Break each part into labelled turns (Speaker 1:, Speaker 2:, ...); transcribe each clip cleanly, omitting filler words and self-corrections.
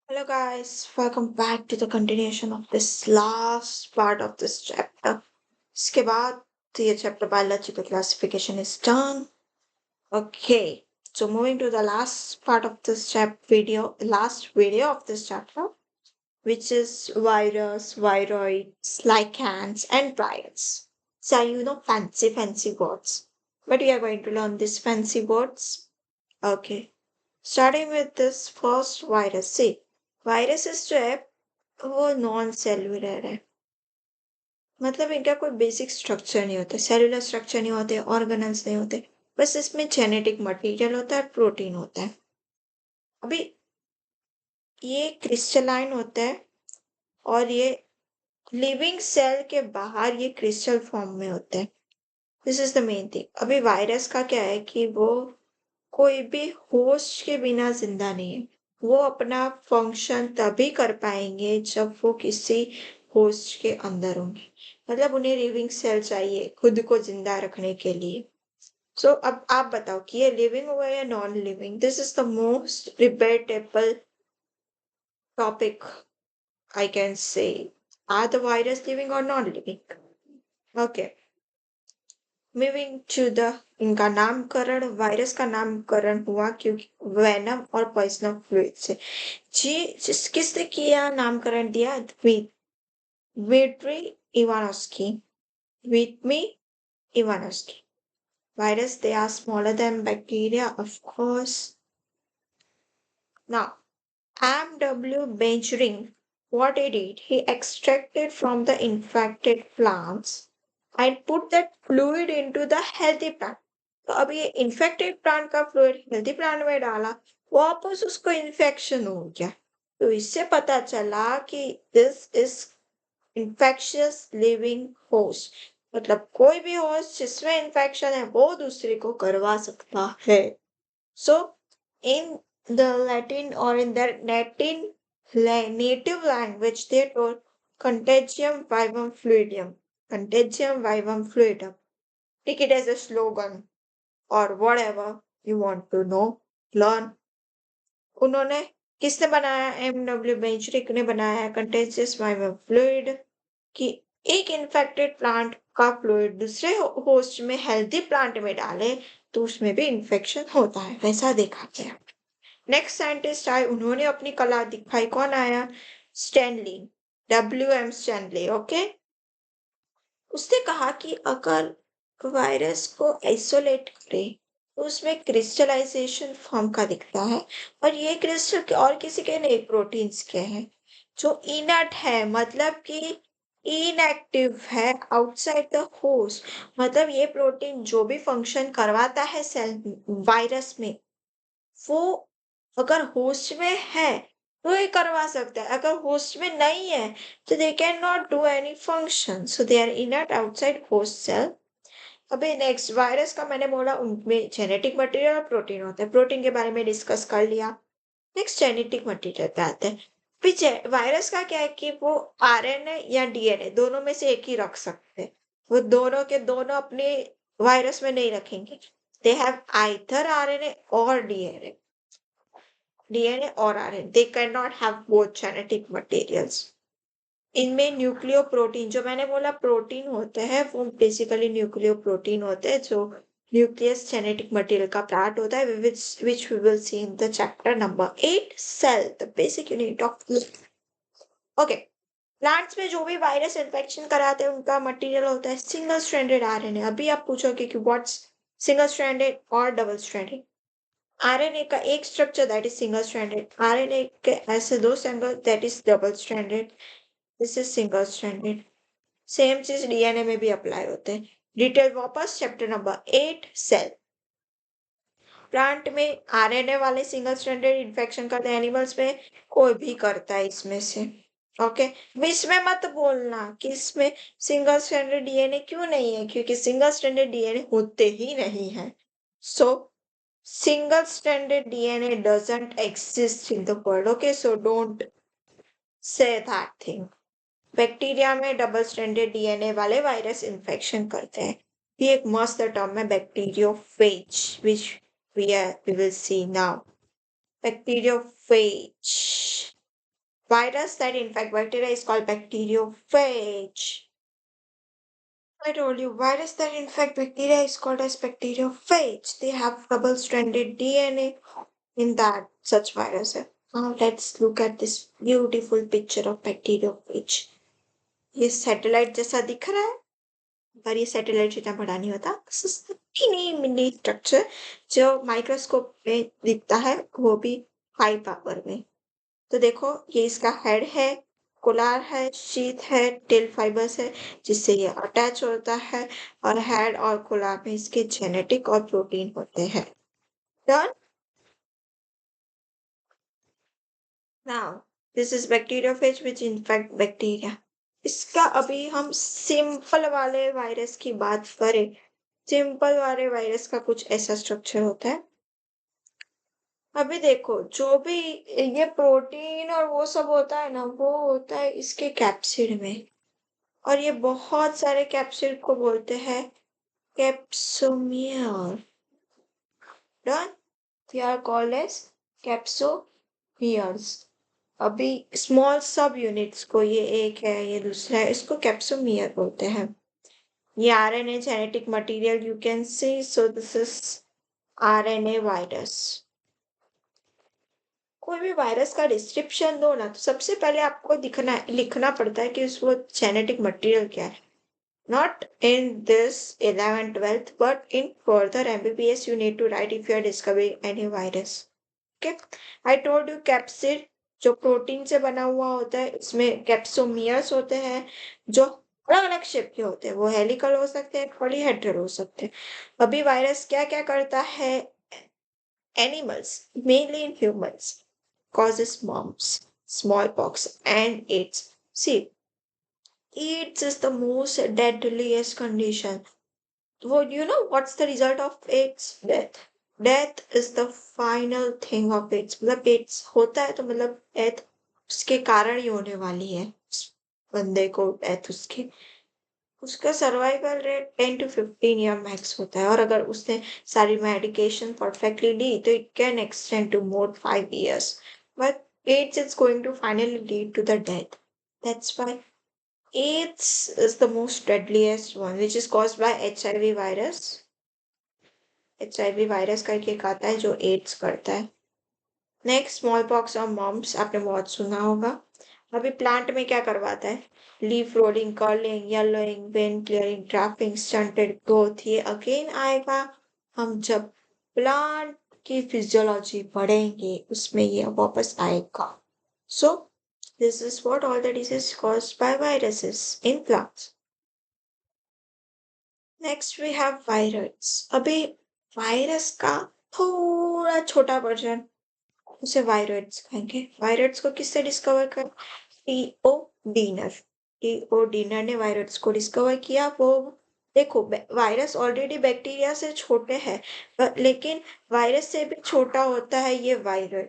Speaker 1: Hello guys, welcome back to the continuation of this last part of this chapter. इसके बाद ये chapter biological classification is done. Okay, so moving to the last part of this last video of this chapter, which is virus, viroids, lichens, and triads. So fancy words, but we are going to learn these fancy words. Okay, starting with this first virus. See, viruses जो है वो non cellular है। मतलब इनका कोई basic structure नहीं होता, cellular structure नहीं होते, ऑर्गेनल्स नहीं होते, बस इसमें जेनेटिक मटेरियल होता है, प्रोटीन होता है। अभी ये क्रिस्टलाइन होता है और ये लिविंग सेल के बाहर ये क्रिस्टल फॉर्म में होता है। This is the main thing. अभी वायरस का क्या है कि वो कोई भी होस्ट के बिना जिंदा नहीं है। वो अपना फंक्शन तभी कर पाएंगे जब वो किसी होस्ट के अंदर होंगे। मतलब उन्हें लिविंग सेल चाहिए खुद को जिंदा रखने के लिए। सो अब आप बताओ कि ये लिविंग हुआ या non living. This is the most debatable topic I can say. Are the virus living और non living? Okay, moving to the इनका नामकरण। वायरस का नामकरण हुआ क्योंकि वेनम और पॉइजनस फ्लूइड से। किसने किया नामकरण दिया? Dmitry Ivanovsky. Dmitry Ivanovsky. Virus, they are smaller than bacteria, of course. Now, M.W. Benchring, what he did, he extracted from the infected plants and put that fluid into the healthy plant. तो अब ये infected plant का fluid healthy plant में डाला, वापस उसको infection हो गया। तो इससे पता चला कि this is infectious living host। मतलब कोई भी होस्ट जिसमें इन्फेक्शन है वो दूसरे को करवा सकता है। सो इन द लैटिन और in the Latin native language they told contagium vivum fluidum, contagium vivum fluidum. Take it as a slogan or whatever you want to know, learn। उन्होंने किसने बनाया? M.W. बेंचरिक ने बनाया कंटेजियस वाइवम फ्लूइड कि एक infected plant का fluid दूसरे host में हेल्दी प्लांट में डाले तो उसमें भी इन्फेक्शन होता है, वैसा देखा गया। नेक्स्ट साइंटिस्ट आए, उन्होंने अपनी कला दिखाई। कौन आया? Stanley, W.M. स्टैनली। ओके, उसने कहा कि अगर वायरस को आइसोलेट करें तो उसमें क्रिस्टलाइजेशन फॉर्म का दिखता है और ये क्रिस्टल और किसी के नहीं, प्रोटीन्स के हैं जो इनर्ट है, मतलब कि इनएक्टिव है आउटसाइड द होस्ट। मतलब ये प्रोटीन जो भी फंक्शन करवाता है सेल वायरस में, वो अगर होस्ट में है तो ये करवा सकता है, अगर होस्ट में नहीं है तो they can not do any function, so they are inert outside host cell. अभी नेक्स्ट वायरस का मैंने बोला उनमें जेनेटिक मटेरियल और प्रोटीन होता है, प्रोटीन के बारे में डिस्कस कर लिया। नेक्स्ट जेनेटिक मटेरियल पे आते हैं। फिर वायरस का क्या है कि वो आरएनए या डीएनए दोनों में से एक ही रख सकते हैं। वो दोनों के दोनों अपने वायरस में नहीं रखेंगे। दे हैव आइदर आरएनए और डीएनए और RNA, they can not have both genetic materials. इनमें न्यूक्लियो प्रोटीन, जो मैंने बोला प्रोटीन होते हैं, वो बेसिकली न्यूक्लियो प्रोटीन होते हैं जो न्यूक्लियस जेनेटिक मटेरियल का पार्ट होता है, which we will see in the chapter number 8, cell, the basic unit of life। Okay, plants में जो भी वायरस इन्फेक्शन कराते हैं उनका मटेरियल होता है सिंगल स्ट्रैंडेड आरएनए। अभी आप पूछोगे कि व्हाट्स सिंगल स्ट्रैंडेड और डबल स्ट्रैंडेड? आरएनए का एक structure that is single stranded, RNA के ऐसे दो strangle that is double stranded, this is single stranded. Same चीज डीएनए में भी अप्लाई होते हैं। डिटेल वापस चैप्टर नंबर 8, सेल। प्लांट में आरएनए वाले सिंगल स्ट्रैंडेड इन्फेक्शन करते हैं, एनिमल्स में कोई भी करता है इसमें से। ओके, इसमें मत बोलना कि इसमें सिंगल स्ट्रैंडेड डीएनए क्यों नहीं है, क्योंकि सिंगल स्ट्रैंडेड डीएनए होते ही नहीं है। सो single stranded DNA doesn't exist in the world. Okay, so don't say that thing। Bacteria में डबल स्ट्रैंडेड डीएनए वाले वायरस इन्फेक्शन करते हैं। ये एक मस्त टर्म है, bacteriophage, which we will see now। Bacteriophage Virus that infect bacteria is called bacteriophage. I told you, virus that infect bacteria is called as bacteriophage. They have double-stranded DNA in that such virus है. Now let's look at this beautiful picture of bacteriophage. ये satellite जैसा दिख रहा है, पर ये satellite जितना बड़ा नहीं होता. टीनी मिनी स्ट्रक्चर जो माइक्रोस्कोप में दिखता है, वो भी हाई पावर में. तो देखो, ये इसका हेड है, कोलार है, शीथ है, टेल फाइबर्स है, जिससे ये अटैच होता है, और हेड और कोलार में इसके जेनेटिक और प्रोटीन होते हैं. Done. Now this is bacteriophage which infect bacteria. इसका अभी हम सिंपल वाले वायरस की बात करें. सिंपल वाले वायरस का कुछ ऐसा स्ट्रक्चर होता है. अभी देखो, जो भी ये प्रोटीन और वो सब होता है ना, वो होता है इसके कैप्सिड में, और ये बहुत सारे कैप्सिड को बोलते हैं capsomere. Done. They are called as capsomeres. अभी स्मॉल सब यूनिट्स को, ये एक है, ये दूसरा है, इसको कैप्सोमियर बोलते हैं. ये RNA genetic material you can see. So this is RNA virus. कोई भी वायरस का डिस्क्रिप्शन दो ना, तो सबसे पहले आपको लिखना पड़ता है कि वो जेनेटिक मटेरियल क्या है. Not in this 11th 12th, but in further MBBS you need to write if you are discovering any virus. Okay, I told you capsid जो प्रोटीन से बना हुआ होता है, इसमें कैप्सोमियर्स होते हैं जो अलग अलग शेप के होते हैं. वो हेलिकल हो सकते हैं, पॉलीहेड्रल हो सकते हैं. अभी वायरस क्या क्या करता है animals, mainly in humans, causes mumps, smallpox, and AIDS. See, AIDS is the most deadliest condition. Well, you know what's the result of AIDS? Death. Death is the final thing of AIDS. मतलब AIDS होता है तो मतलब death उसके कारण ही होने वाली है. उस बंदे को death उसका survival rate 10 to 15 year max होता है, और अगर उसने सारी मेडिकेशन परफेक्टली ली तो it can extend to more 5 years. But AIDS is going to finally lead to the death. That's why AIDS is the most deadliest one, which is caused by HIV virus. HIV virus करके एक आता है जो ads करता है. Next small pox और mumps आपने बहुत सुना होगा. अभी प्लांट में क्या करवाता है? Leaf rolling, curling, yellowing, when clearing, drafting, stunted growth. ये अगेन आएगा हम जब प्लांट की फिजियोलॉजी पढ़ेंगे, उसमें ये वापस आएगा. सो this is what all the diseases caused by viruses in plants. Next we have viruses. अभी वायरस का थोड़ा छोटा वर्जन, उसे वायरस कहेंगे. वायरस को किससे डिस्कवर कर? T O Diener. टीओ डीनर ने वायरस को डिस्कवर किया. वो देखो, वायरस ऑलरेडी बैक्टीरिया से छोटे हैं, लेकिन वायरस से भी छोटा होता है ये वायरस.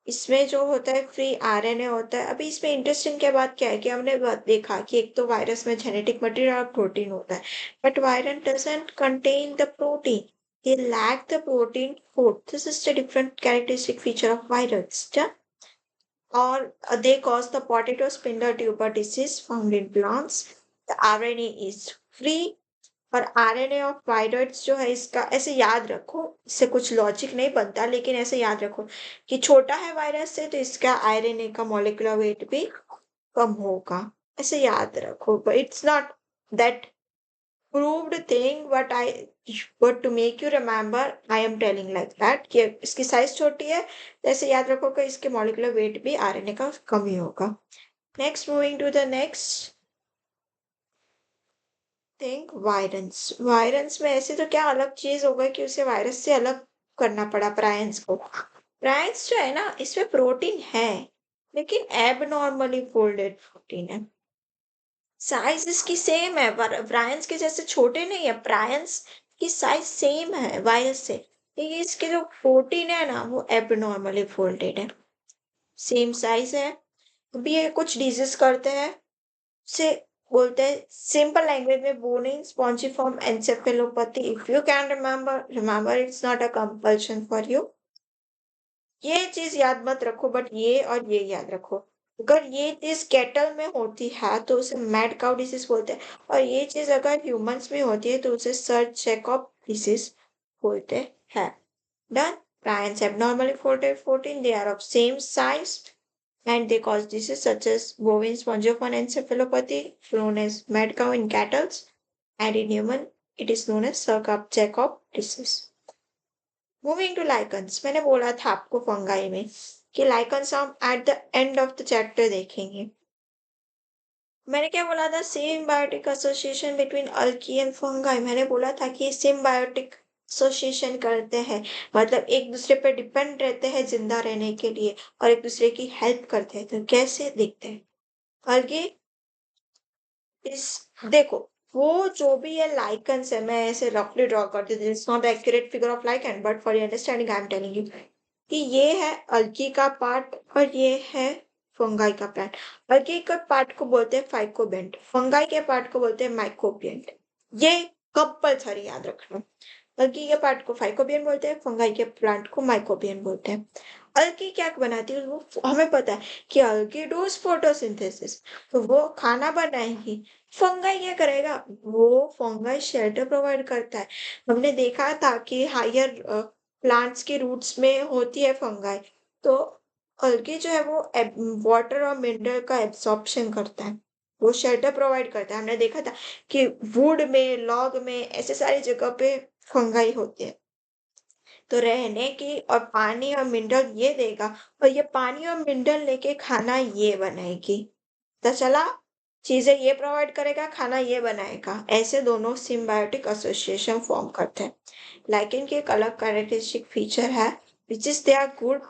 Speaker 1: इसमें जो होता है फ्री आरएनए होता है. अभी इसमें इंटरेस्टिंग क्या बात क्या है कि हमने देखा कि एक तो वायरस में जेनेटिक मटेरियल और प्रोटीन होता है, but virus doesn't contain the protein. they lack the protein food. This is the different characteristic feature of virus. Or they cause the potato spindle tuber disease found in plants. The RNA is free. और RNA of virus जो है, इसका ऐसे याद रखो, इससे कुछ logic नहीं बनता, लेकिन ऐसे याद रखो कि छोटा है वायरस से तो इसका आरएनए का मॉलिक्यूलर वेट भी कम होगा. ऐसे याद रखो. But it's not that proved thing, but to make you remember I am telling like that कि इसकी साइज छोटी है, तो ऐसे याद रखो कि इसके मॉलिक्यूलर वेट भी आरएनए का कम ही होगा. Next, moving to the next thing, virus. Virus में ऐसे तो क्या अलग चीज होगा कि उसे वायरस से अलग करना पड़ा प्रायंस को. प्रायंस जो है ना, इसमें प्रोटीन है, लेकिन एबनॉर्मली फोल्डेड प्रोटीन है. साइज इसकी सेम है, ब्रायंस के जैसे छोटे नहीं है. ब्रायंस की साइज सेम है वायरस से, लेकिन इसके जो प्रोटीन है ना, वो एबनॉर्मली फोल्डेड है. सेम साइज है. अभी ये कुछ डिजीज करते हैं, से बोलते हैं सिंपल लैंग्वेज में bovine spongiform encephalopathy. If you can remember it's not a compulsion for you. ये चीज याद मत रखो, बट ये और ये याद रखो. अगर ये चीज कैटल में होती है तो उसे मैड काउ डिसीज बोलते हैं, और ये चीज अगर ह्यूमंस में होती है तो उसे सर चेकअप डिसीज बोलते हैं. Done. Prions abnormally folded 14. They are of same size and they cause diseases such as bovine spongiform encephalopathy, known as mad cow in cattle, and in human it is known as Sarkop-Jacob disease. Moving to lichens, मैंने बोला था आपको fungi में कि lichens हम at the end of the chapter देखेंगे. मैंने क्या बोला था, symbiotic association between algae and fungi. मैंने बोला था कि सिम्बायोटिक एसोसिएशन करते हैं, मतलब एक दूसरे पर डिपेंड रहते हैं जिंदा रहने के लिए और एक दूसरे की हेल्प करते हैं. तो कैसे दिखते हैं अल्गी इस, देखो, वो जो भी है लाइकन्स है, मैं ऐसे रफली ड्रॉ करती हूँ. It's not accurate figure of lichen but for your understanding I am telling you कि ये है अल्की का पार्ट और ये है फंगाई का पार्ट. अल्की के पार्ट को बोलते हैं फाइकोबेंट, फंगाई के पार्ट को बोलते हैं माइकोबियंट. ये कंपल्सरी याद रखना. अल्की के पार्ट को फाइकोबियन बोलते हैं, फंगाई के प्लांट को माइकोबियन बोलते हैं. अल्की क्या बनाती है वो हमें पता है कि अल्की डूज फोटोसिंथेसिस, तो वो खाना बनाएगी. फंगाई क्या करेगा, वो फंगाई शेल्टर प्रोवाइड करता है. हमने देखा था कि हायर प्लांट्स के रूट्स में होती है फंगाई, तो अल्गी जो है वो वाटर और मिनरल का एब्सॉर्प्शन करता है, वो शेल्टर प्रोवाइड करता है. हमने देखा था कि वुड में, लॉग में, ऐसे सारी जगह पे फंगाई होती है. तो रहने की और पानी और मिनरल ये देगा, और ये पानी और मिनरल लेके खाना ये बनाएगी. तो चला, चीजें ये प्रोवाइड करेगा, खाना ये बनाएगा. ऐसे दोनों सिम्बायोटिक एसोसिएशन फॉर्म करते हैं. लाइकेन की एक अलग कैरेक्टरिस्टिक फीचर है which is they are good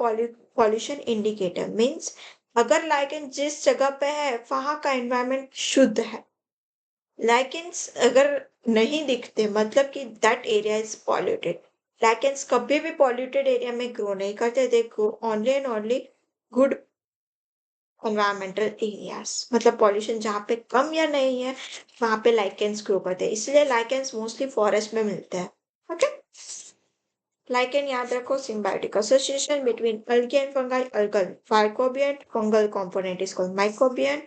Speaker 1: pollution indicator. Means अगर लाइकेन जिस जगह पे है वहां का एनवायरमेंट शुद्ध है. लाइकेन्स अगर नहीं दिखते मतलब कि that area is polluted. Lichens कभी भी पॉल्यूटेड एरिया में ग्रो नहीं करते. They grow only and only good environmental areas, मतलब पॉल्यूशन जहाँ पे कम या नहीं है वहां पे लाइकेंस ग्रो करते हैं. इसलिए लाइकेंस मोस्टली फॉरेस्ट में मिलते हैं. ओके, लाइकेन याद रखो, symbiotic association between algae and fungi. Algal phycobian, fungal component is called mycobian.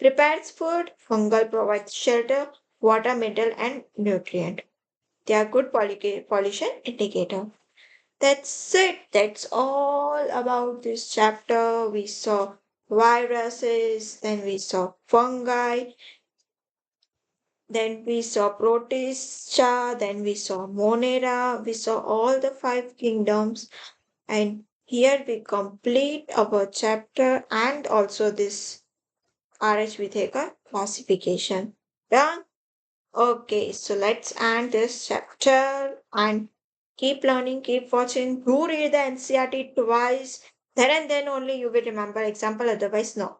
Speaker 1: Prepares food, fungal provides shelter, water, mineral, and nutrient. They are good pollution indicator. That's it. That's all about this chapter. We saw viruses, then we saw fungi, then we saw Protista, then we saw Monera, we saw all the five kingdoms, and here we complete our chapter and also this RH Vitheka classification. Done? Okay, so let's end this chapter and keep learning, keep watching. Do read the NCRT twice. Then and then only you will remember example, otherwise no.